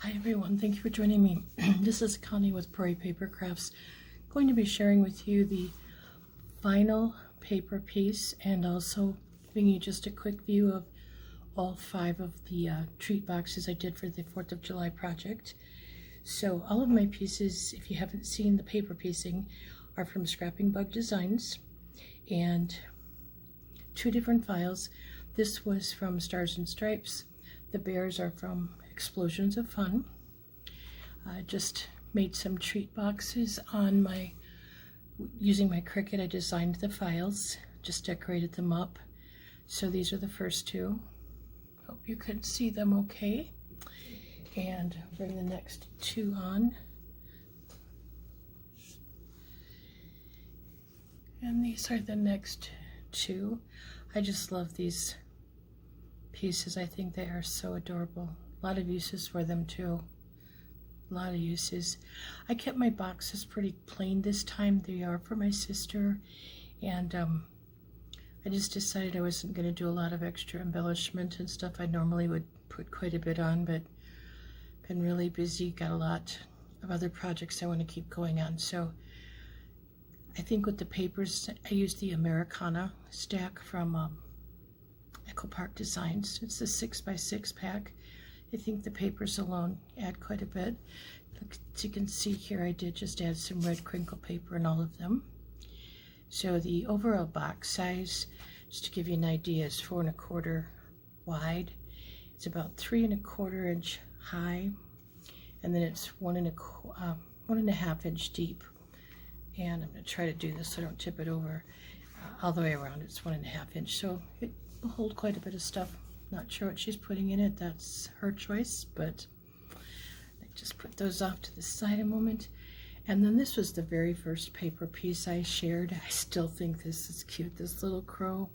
Hi everyone, thank you for joining me. This is Connie with Prairie Paper Crafts. I'm going to be sharing with you the final paper piece and also giving you just a quick view of all 5 of the treat boxes I did for the 4th of July project. So all of my pieces, if you haven't seen the paper piecing, are from Scrapping Bug Designs and 2 different files. This was from Stars and Stripes. The bears are from Explosions of Fun. I just made some treat boxes on using my Cricut. I designed the files, just decorated them up. So these are the first 2. Hope you can see them okay. And bring the next 2 on. And these are the next 2. I just love these pieces. I think they are so adorable. A lot of uses for them too. A lot of uses. I kept my boxes pretty plain this time. They are for my sister, and I just decided I wasn't going to do a lot of extra embellishment and stuff. I normally would put quite a bit on, but been really busy, got a lot of other projects I want to keep going on. So I think with the papers, I used the Americana stack from Echo Park Designs. It's the 6x6 pack. I think the papers alone add quite a bit. As you can see here, I did just add some red crinkle paper in all of them. So the overall box size, just to give you an idea, is 4 1/4 wide. It's about 3 1/4 inch high, and then it's 1 1/2 inch deep. And I'm going to try to do this so I don't tip it over all the way around. It's 1 1/2 inch, so it will hold quite a bit of stuff. Not sure what she's putting in it. That's her choice, but I just put those off to the side a moment. And then this was the very first paper piece I shared. I still think this is cute, this little crow.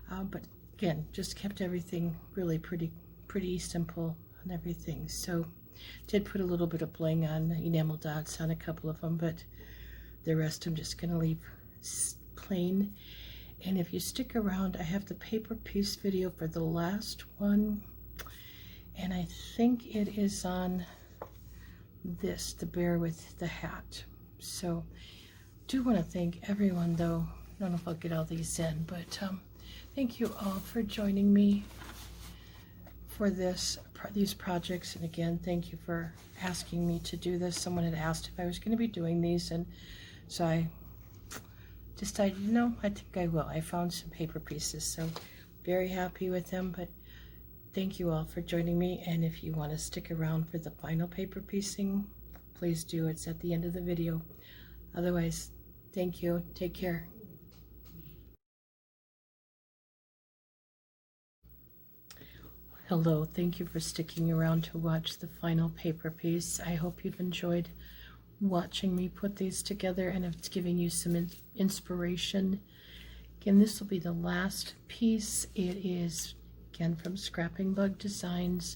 But again, just kept everything really pretty simple and everything. So did put a little bit of bling on, enamel dots on a couple of them, but the rest I'm just going to leave plain. And if you stick around, I have the paper piece video for the last one, and I think it is on this, the bear with the hat. So do want to thank everyone, though. I don't know if I'll get all these in, but thank you all for joining me for these projects. And again, thank you for asking me to do this. Someone had asked if I was going to be doing these, and so I decided, I think I will. I found some paper pieces, so very happy with them. But thank you all for joining me, and if you want to stick around for the final paper piecing, please do. It's at the end of the video. Otherwise, thank you. Take care. Hello, thank you for sticking around to watch the final paper piece. I hope you've enjoyed watching me put these together, and it's giving you some inspiration. Again, this will be the last piece. It is again from Scrapping Bug Designs,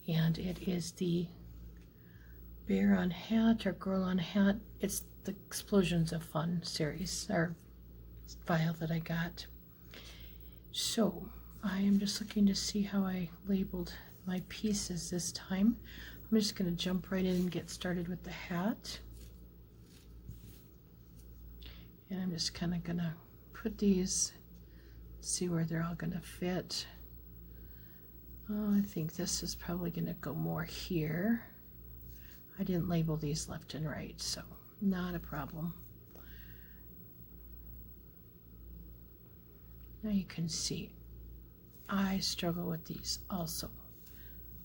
and it is the bear on hat or girl on hat. It's the Explosions of Fun series or file that I got. So I am just looking to see how I labeled my pieces this time. I'm just going to jump right in and get started with the hat. And I'm just kind of going to put these, see where they're all going to fit. Oh, I think this is probably going to go more here. I didn't label these left and right, so not a problem. Now you can see I struggle with these also.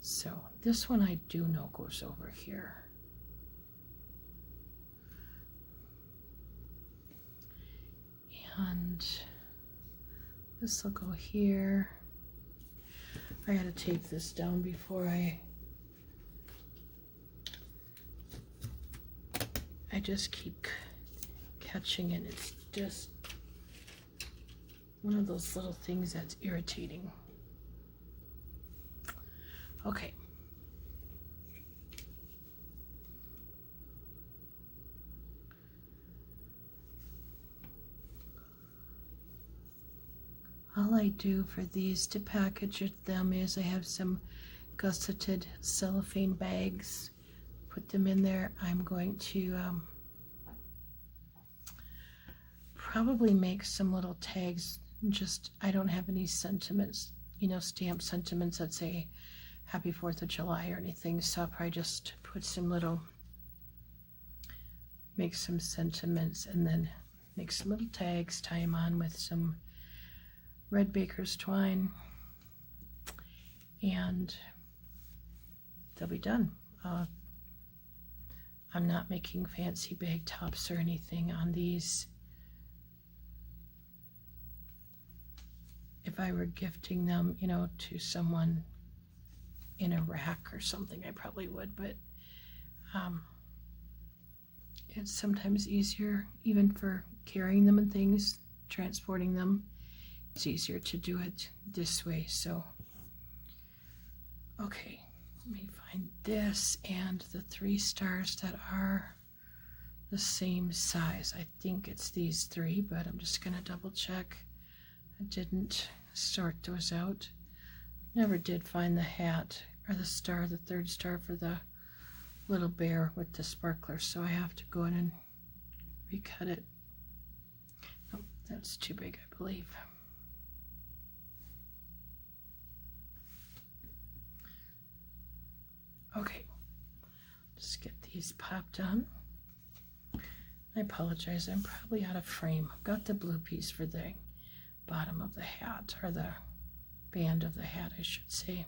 So this one I do know goes over here. And this will go here. I gotta tape this down before I just keep catching it. It's just one of those little things that's irritating. Okay. All I do for these to package them is I have some gusseted cellophane bags, put them in there. I'm going to probably make some little tags. Just, I don't have any sentiments, you know, stamp sentiments that say Happy 4th of July or anything, so I'll probably just put some little, make some sentiments and then make some little tags, tie them on with some red baker's twine, and they'll be done. I'm not making fancy bag tops or anything on these. If I were gifting them, you know, to someone in Iraq or something, I probably would, but it's sometimes easier, even for carrying them and things, transporting them, it's easier to do it this way. So, okay, let me find this and the 3 stars that are the same size. I think it's these 3, but I'm just gonna double check. I didn't sort those out. Never did find the hat or the star, the 3rd star for the little bear with the sparkler, so I have to go in and recut it. Oh, that's too big, I believe. Okay, just get these popped on. I apologize, I'm probably out of frame. I've got the blue piece for the bottom of the hat, or the band of the hat, I should say.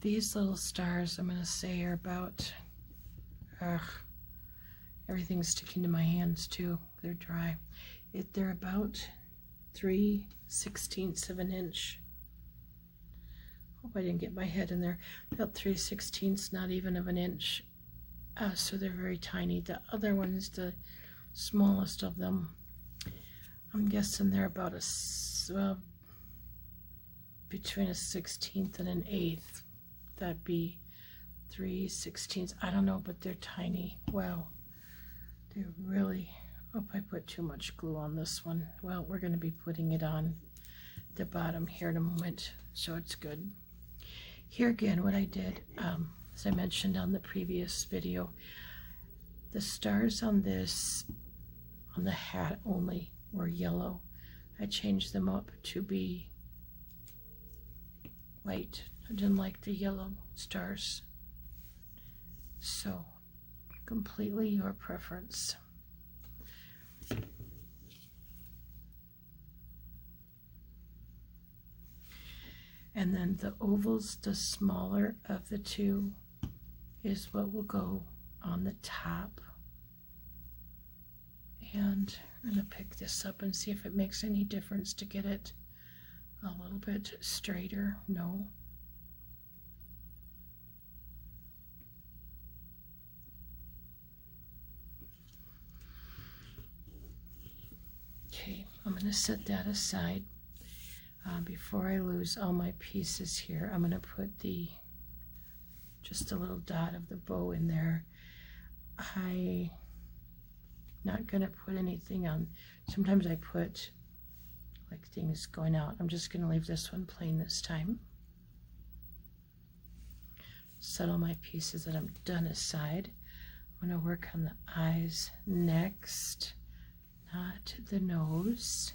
These little stars, I'm going to say, are about, everything's sticking to my hands too. They're dry. They're about 3/16 of an inch. Hope I didn't get my head in there. About 3/16, not even of an inch. So they're very tiny. The other one is the smallest of them. I'm guessing they're about between a 16th and an 1/8. That'd be 3/16. I don't know, but they're tiny. Wow, they're really. Hope I put too much glue on this one. Well, we're going to be putting it on the bottom here in a moment, so it's good. Here again, what I did, as I mentioned on the previous video, the stars on this, on the hat only, were yellow. I changed them up to be white. I didn't like the yellow stars. So, completely your preference. And then the ovals, the smaller of the 2, is what will go on the top. And I'm going to pick this up and see if it makes any difference to get it a little bit straighter. No. Okay, I'm going to set that aside. Before I lose all my pieces here, I'm going to put just a little dot of the bow in there. I'm not going to put anything on. Sometimes I put like things going out. I'm just going to leave this one plain this time. Set all my pieces that I'm done aside. I'm going to work on the eyes next, not the nose.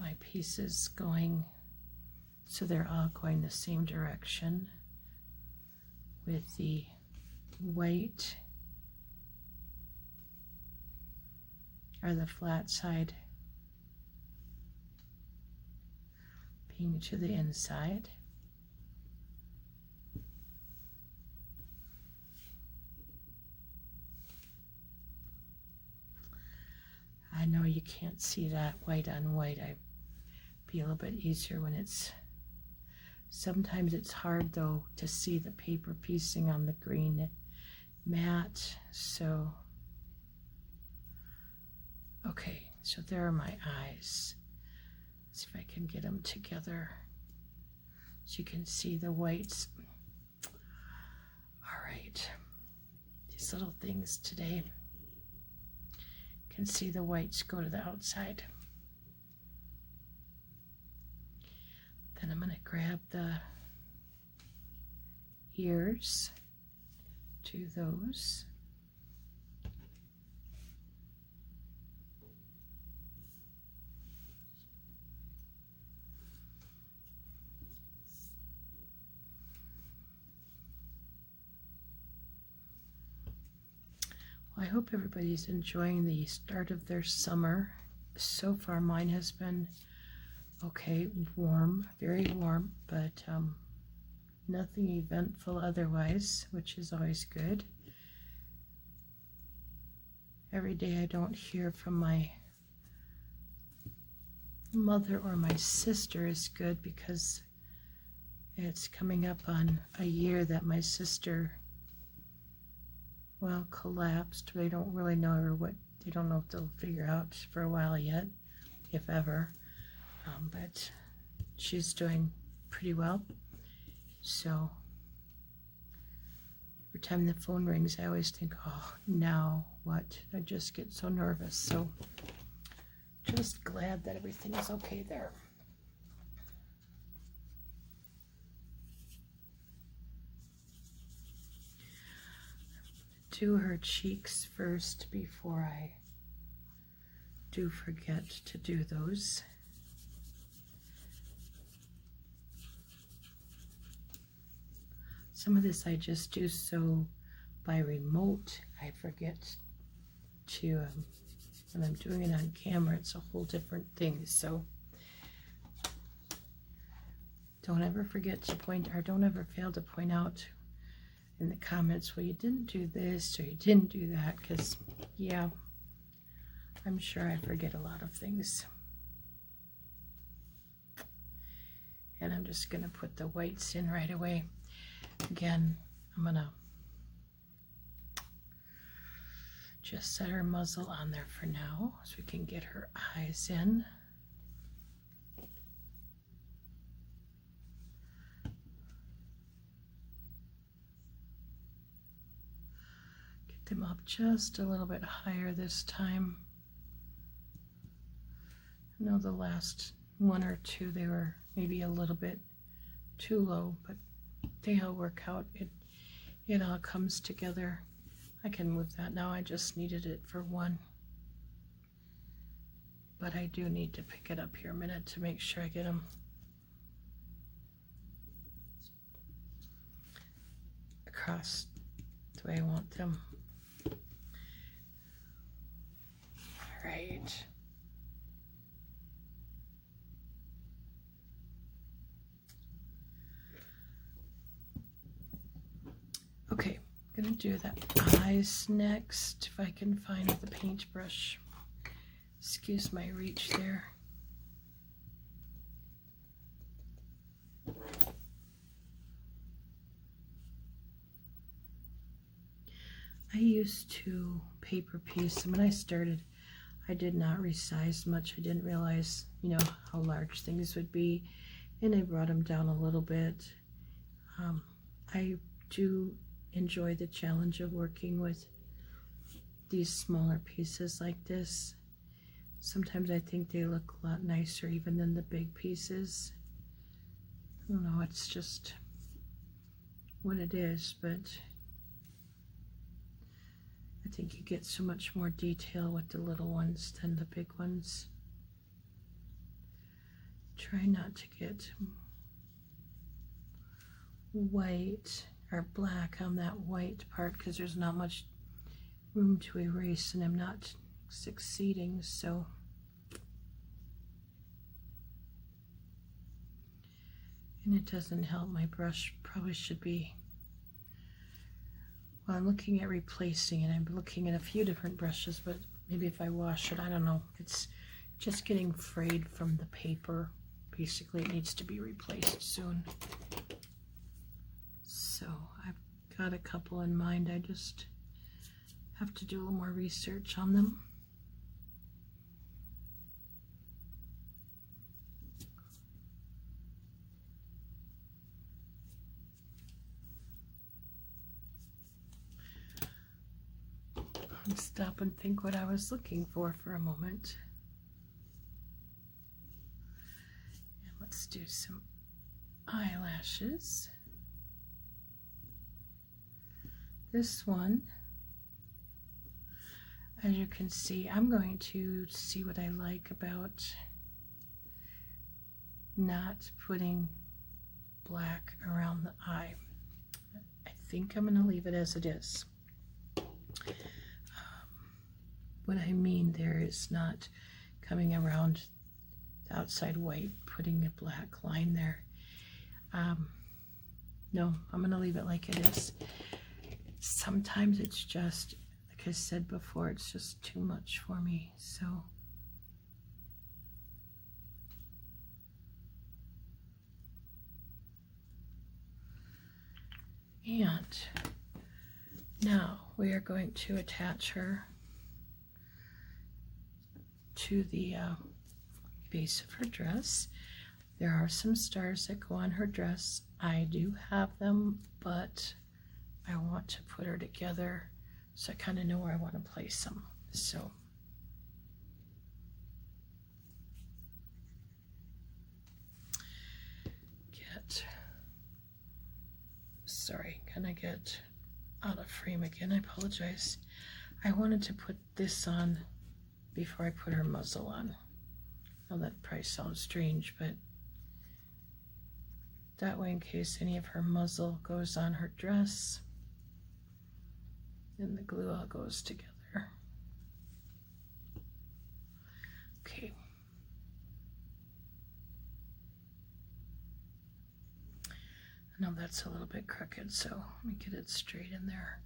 My pieces going so they're all going the same direction, with the white or the flat side being to the inside. I know you can't see that white on white. I be a little bit easier when it's, sometimes it's hard though to see the paper piecing on the green mat. So okay, so there are my eyes. Let's see if I can get them together. so you can see the whites. All right, these little things today, you can see the whites go to the outside. Then I'm going to grab the ears, do those. Well, I hope everybody's enjoying the start of their summer. So far mine has been okay, warm, very warm, but nothing eventful otherwise, which is always good. Every day I don't hear from my mother or my sister is good, because it's coming up on a year that my sister, well, collapsed. They don't really know her they don't know if they'll figure out for a while yet, if ever. But she's doing pretty well. So every time the phone rings, I always think, oh, now what? I just get so nervous. So just glad that everything is okay there. Do her cheeks first before I do forget to do those. Some of this I just do so by remote. I forget to, when I'm doing it on camera, it's a whole different thing. So don't ever forget to point, or don't ever fail to point out in the comments, well, you didn't do this or you didn't do that, because yeah, I'm sure I forget a lot of things. And I'm just going to put the whites in right away. Again, I'm going to just set her muzzle on there for now so we can get her eyes in. Get them up just a little bit higher this time. I know the last one or two, they were maybe a little bit too low, but they all work out. It all comes together. I can move that now. I just needed it for one. But I do need to pick it up here a minute to make sure I get them across the way I want them. All right. Okay, I'm gonna do the eyes next, if I can find the paintbrush. Excuse my reach there. I used to paper piece, and when I started, I did not resize much. I didn't realize, how large things would be, and I brought them down a little bit. I do enjoy the challenge of working with these smaller pieces like this. Sometimes I think they look a lot nicer even than the big pieces. I don't know, it's just what it is, but I think you get so much more detail with the little ones than the big ones. Try not to get white or black on that white part, because there's not much room to erase and I'm not succeeding. So and it doesn't help, my brush probably should be, well, I'm looking at replacing it. I'm looking at a few different brushes, but maybe if I wash it, I don't know, it's just getting frayed from the paper. Basically it needs to be replaced soon. So I've got a couple in mind. I just have to do a little more research on them. and stop and think what I was looking for a moment. And let's do some eyelashes. This one, as you can see, I'm going to see what I like about not putting black around the eye. I think I'm going to leave it as it is. What I mean there is not coming around the outside white, putting a black line there. No, I'm going to leave it like it is. Sometimes it's just, like I said before, it's just too much for me. So and now we are going to attach her to the base of her dress. There are some stars that go on her dress. I do have them, but I want to put her together so I kind of know where I want to place them. So sorry, can I get out of frame again? I apologize. I wanted to put this on before I put her muzzle on. Now that probably sounds strange, but that way in case any of her muzzle goes on her dress, and the glue all goes together. Okay. I know that's a little bit crooked, so let me get it straight in there.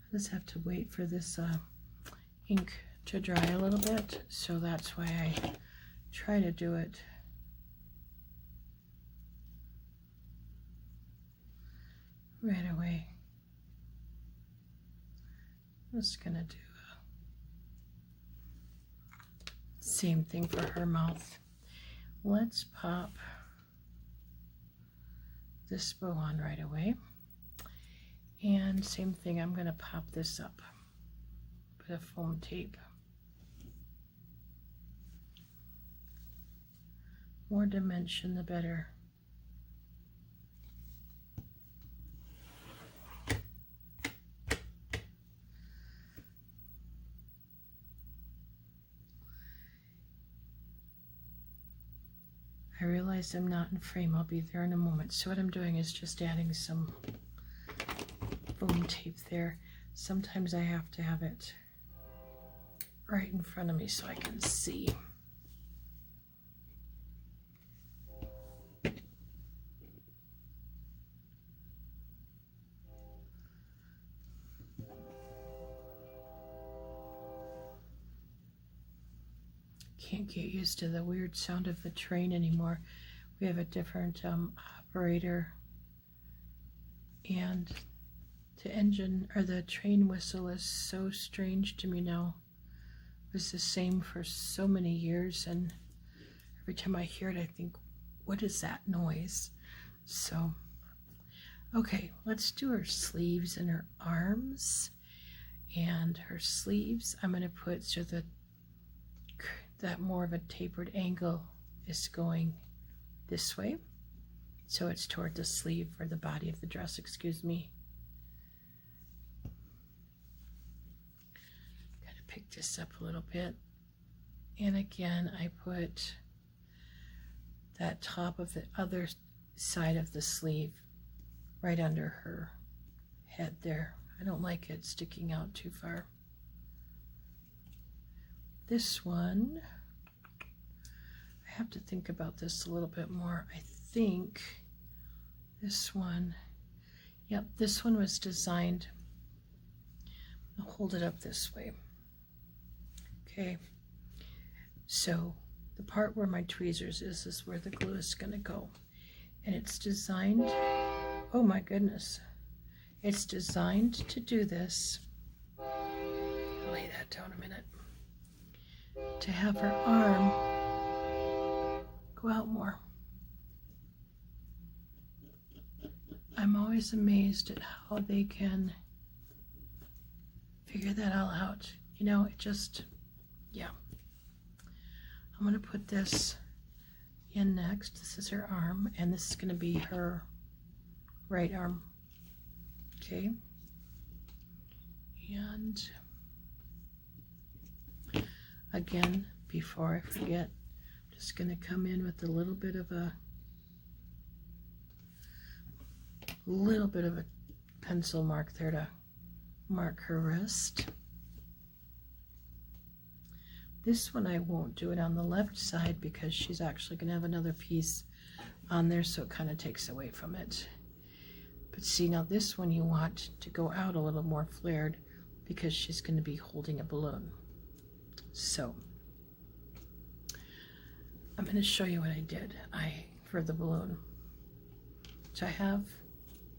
I just have to wait for this ink to dry a little bit, so that's why I try to do it right away. I'm just gonna do same thing for her mouth. Let's pop this bow on right away. And same thing, I'm going to pop this up, bit of foam tape. More dimension, the better. I realize I'm not in frame. I'll be there in a moment. So what I'm doing is just adding some foam tape there. Sometimes I have to have it right in front of me so I can see. Can't get used to the weird sound of the train anymore. We have a different operator, and the engine or the train whistle is so strange to me now. It was the same for so many years, and every time I hear it I think, what is that noise? So okay, let's do her sleeves and her arms. And her sleeves I'm going to put so that more of a tapered angle is going this way, so it's toward the sleeve or the body of the dress, excuse me. Gotta pick this up a little bit, and again I put that top of the other side of the sleeve right under her head there. I don't like it sticking out too far. This one, I have to think about this a little bit more. I think this one, yep, this one was designed, I'll hold it up this way. Okay, so the part where my tweezers is where the glue is going to go. And it's designed, oh my goodness, it's designed to do this. I'll lay that down a minute. To have her arm go out more. I'm always amazed at how they can figure that all out. You know, it just, yeah. I'm going to put this in next. This is her arm, and this is going to be her right arm. Okay. And again, before I forget, I'm just going to come in with a little bit of a pencil mark there to mark her wrist. This one I won't do it on the left side because she's actually going to have another piece on there, so it kind of takes away from it. But see, now this one you want to go out a little more flared because she's going to be holding a balloon. So I'm going to show you what I did for the balloon. So I have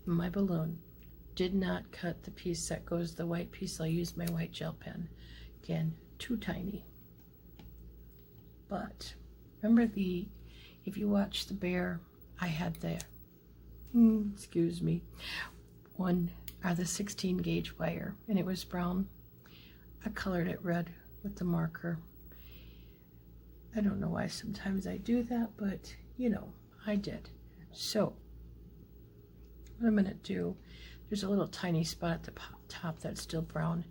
my balloon. Did not cut the piece that goes the white piece. I'll use my white gel pen. Again, too tiny. But remember if you watch the bear, I had the, excuse me, the 16 gauge wire, and it was brown. I colored it red with the marker. I don't know why sometimes I do that, but you know, I did. So what I'm going to do, there's a little tiny spot at the top that's still brown.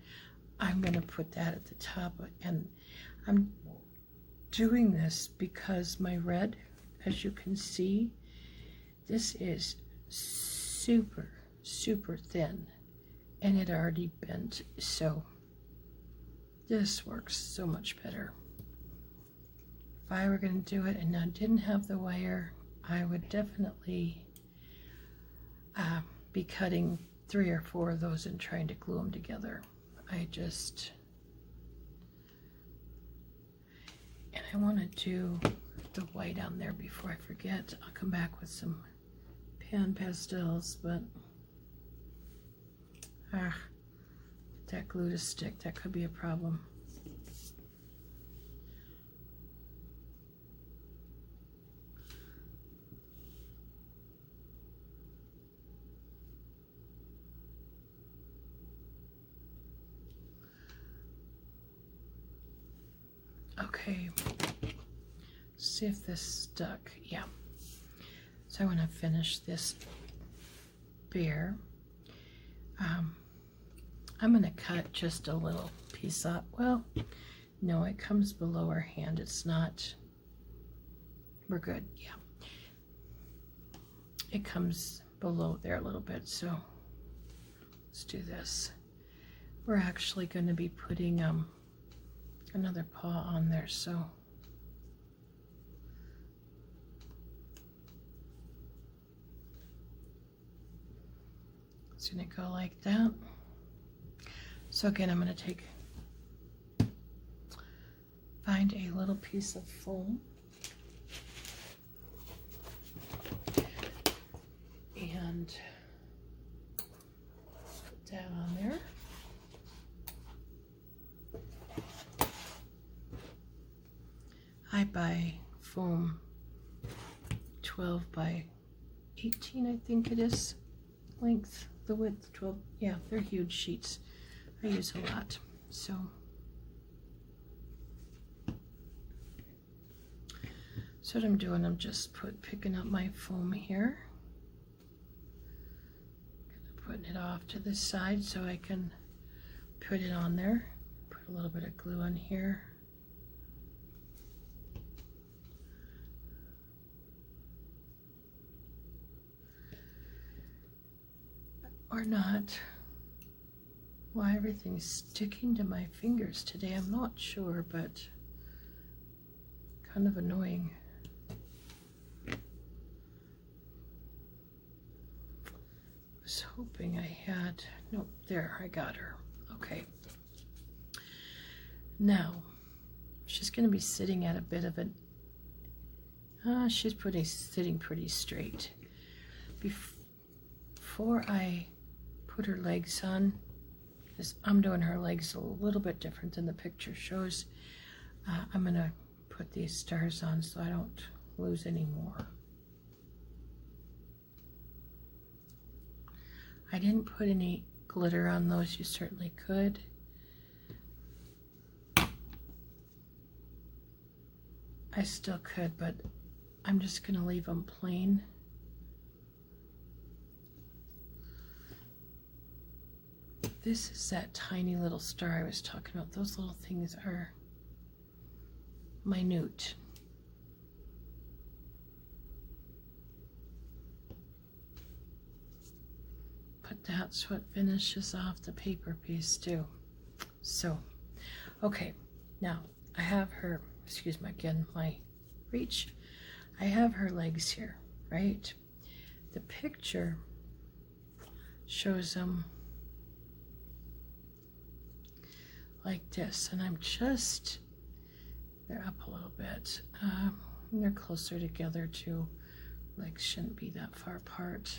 I'm going to put that at the top, and I'm doing this because my red, as you can see, this is super, super thin, and it already bent, so this works so much better. If I were going to do it and I didn't have the wire, I would definitely be cutting 3 or 4 of those and trying to glue them together. And I want to do the white on there before I forget. I'll come back with some pan pastels, but that glue to stick, that could be a problem. Okay, see if this stuck. Yeah. So I want to finish this bear. I'm going to cut just a little piece up. Well, no, it comes below our hand. It's not. We're good. Yeah. It comes below there a little bit. So let's do this. We're actually going to be putting another paw on there, so it's going to go like that. So again, I'm going to find a little piece of foam and put that on there. I buy foam 12 by 18, I think it is, length, the width 12, yeah, they're huge sheets. I use a lot, so what I'm doing, I'm just picking up my foam here, putting it off to the side so I can put it on there, put a little bit of glue on here. Or not. Why everything's sticking to my fingers today, I'm not sure, but kind of annoying. I was hoping I had, nope, there, I got her. Okay. Now, she's going to be sitting at a bit of an She's sitting pretty straight. Before I put her legs on, because I'm doing her legs a little bit different than the picture shows, I'm going to put these stars on so I don't lose any more. I didn't put any glitter on those. You certainly could. I still could, but I'm just going to leave them plain. This is that tiny little star I was talking about. Those little things are minute. But that's what finishes off the paper piece too. So, okay, now I have her, excuse me again, my reach. I have her legs here, right? The picture shows them like this, and I'm just, they're up a little bit. They're closer together too. Legs shouldn't be that far apart.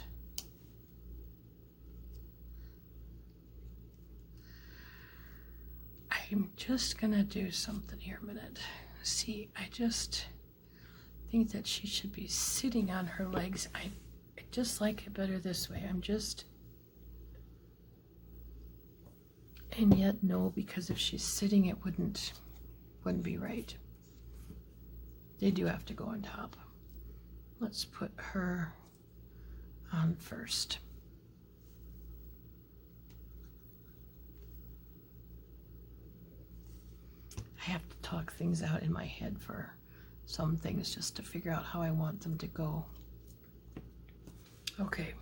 I'm just gonna do something here a minute. See, I just think that she should be sitting on her legs. I just like it better this way. And yet no, because if she's sitting it wouldn't be right. They do have to go on top. Let's put her on first. I have to talk things out in my head for some things just to figure out how I want them to go. Okay,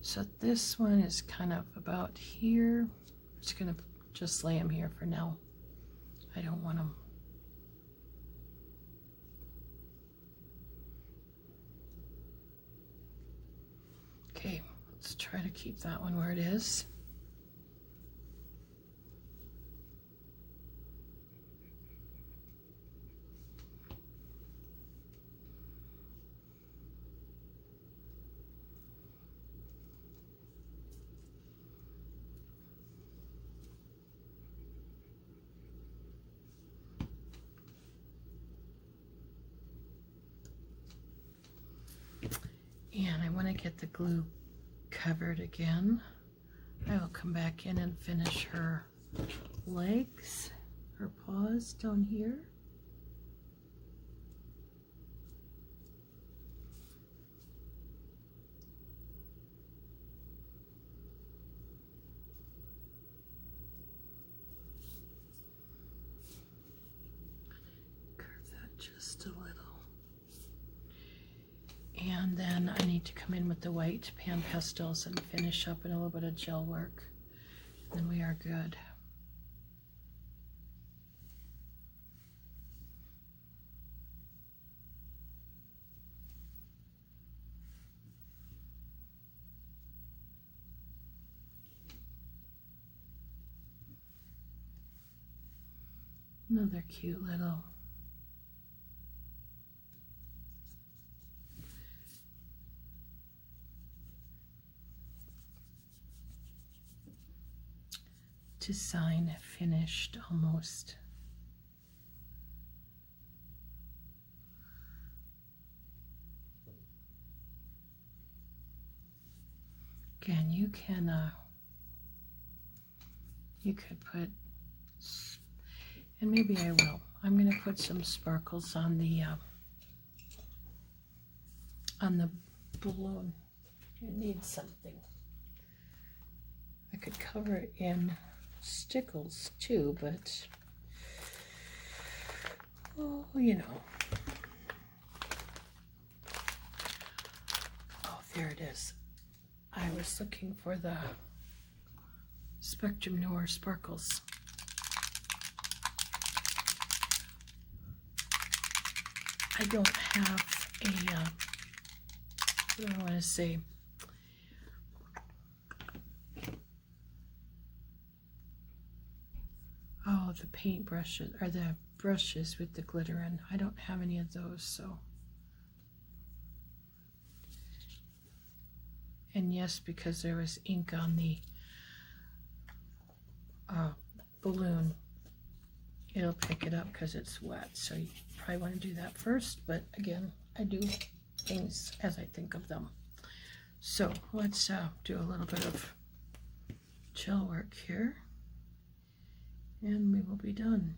so this one is kind of about here. I'm just gonna just lay them here for now. I don't want them. Okay, let's try to keep that one where it is. And I want to get the glue covered again. I will come back in and finish her legs, her paws down here. Curve that just a little. And then I need to come in with the white pan pastels and finish up in a little bit of gel work. Then we are good. Another cute little design finished almost. Again, you could put, and maybe I will. I'm going to put some sparkles on the balloon. It needs something. I could cover it in stickles too, but oh, you know. Oh, there it is. I was looking for the Spectrum Noir sparkles. I don't have a, what do I want to say? Oh, the paint brushes, or the brushes with the glitter in. I don't have any of those, so And yes, because there was ink on the balloon, it'll pick it up because it's wet. So you probably want to do that first. But again, I do things as I think of them. So let's do a little bit of gel work here, and we will be done.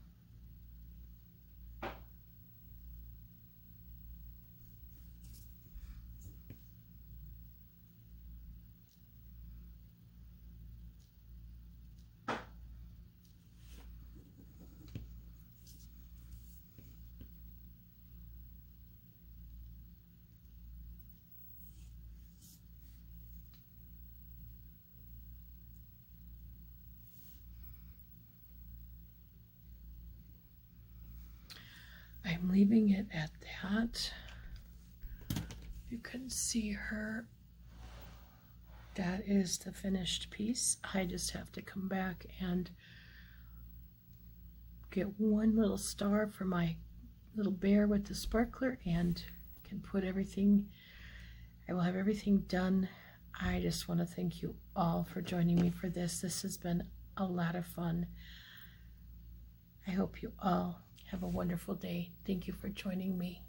I'm leaving it at that. You can see her. That is the finished piece. I just have to come back and get one little star for my little bear with the sparkler, and can put everything. I will have everything done. I just want to thank you all for joining me for this. This has been a lot of fun. I hope you all have a wonderful day. Thank you for joining me.